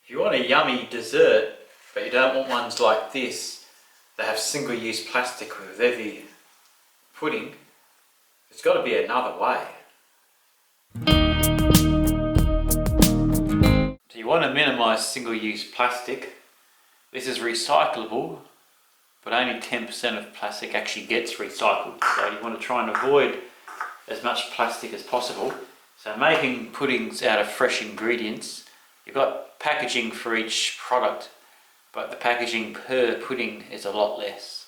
If you want a yummy dessert, but you don't want ones like this, they have single-use plastic with every pudding, there's got to be another way. So you want to minimise single-use plastic. This is recyclable, but only 10% of plastic actually gets recycled. So you want to try and avoid as much plastic as possible. So making puddings out of fresh ingredients, you've got packaging for each product, but the packaging per pudding is a lot less.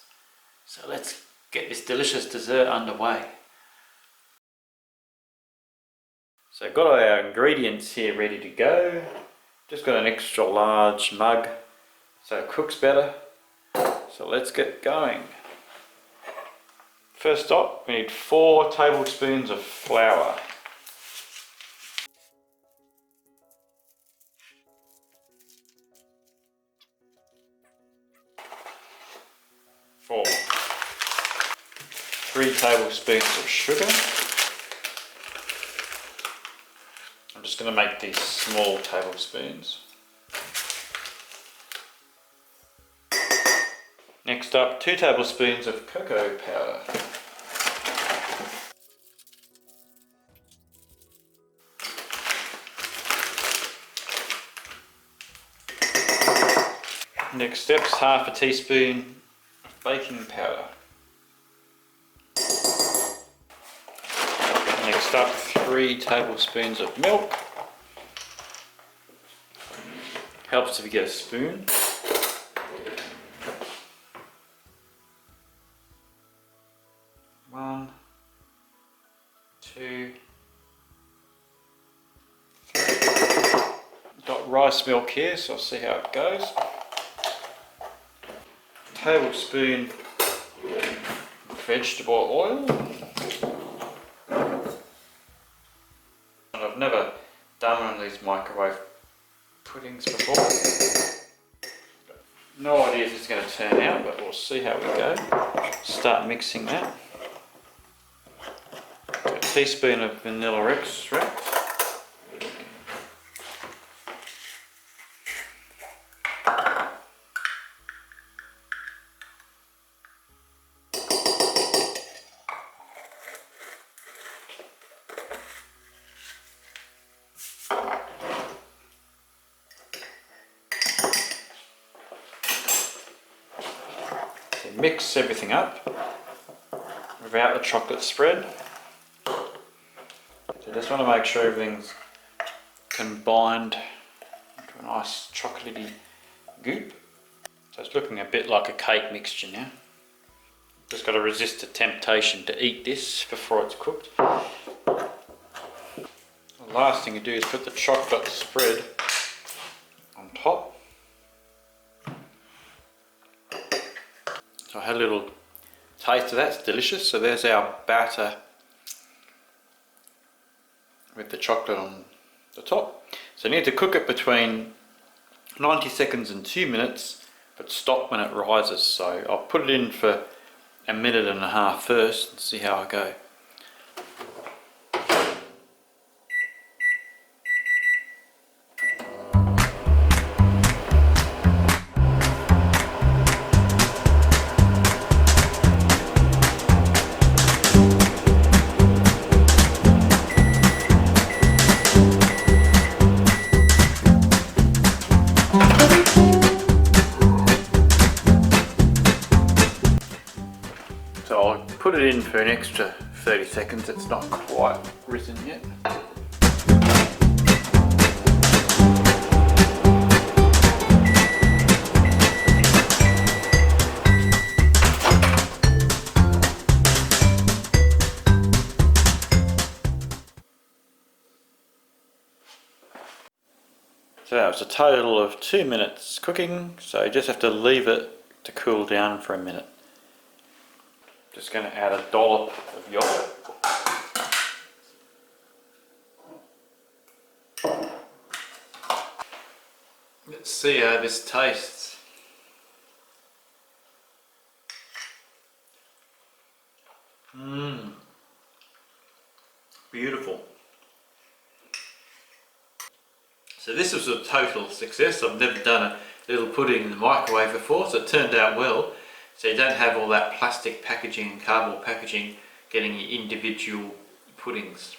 So let's get this delicious dessert underway. So I've got our ingredients here ready to go. Just got an extra large mug so it cooks better. So let's get going. First up, we need 4 tablespoons of flour. Four. 3 tablespoons of sugar. I'm just going to make these small tablespoons. Next up, 2 tablespoons of cocoa powder. Next step's half a teaspoon of baking powder. Next up, 3 tablespoons of milk. Helps if you get a spoon. One, 2, 3. Got rice milk here, so I'll see how it goes. Tablespoon vegetable oil. And I've never done one of these microwave puddings before. No idea if it's going to turn out, but we'll see how we go. Start mixing that. A teaspoon of vanilla extract. Mix everything up without the chocolate spread. So just want to make sure everything's combined into a nice chocolatey goop. So it's looking a bit like a cake mixture now. Just got to resist the temptation to eat this before it's cooked. The last thing you do is put the chocolate spread on top. So I had a little taste of that, it's delicious. So there's our batter with the chocolate on the top. So you need to cook it between 90 seconds and 2 minutes, but stop when it rises. So I'll put it in for a minute and a half first and see how I go. So I'll put it in for an extra 30 seconds, it's not quite risen yet. So that was a total of 2 minutes cooking, so you just have to leave it to cool down for a minute. Just going to add a dollop of yogurt. Let's see how this tastes. Beautiful. So this was a total success. I've never done a little pudding in the microwave before, so it turned out well. So you don't have all that plastic packaging and cardboard packaging getting your individual puddings.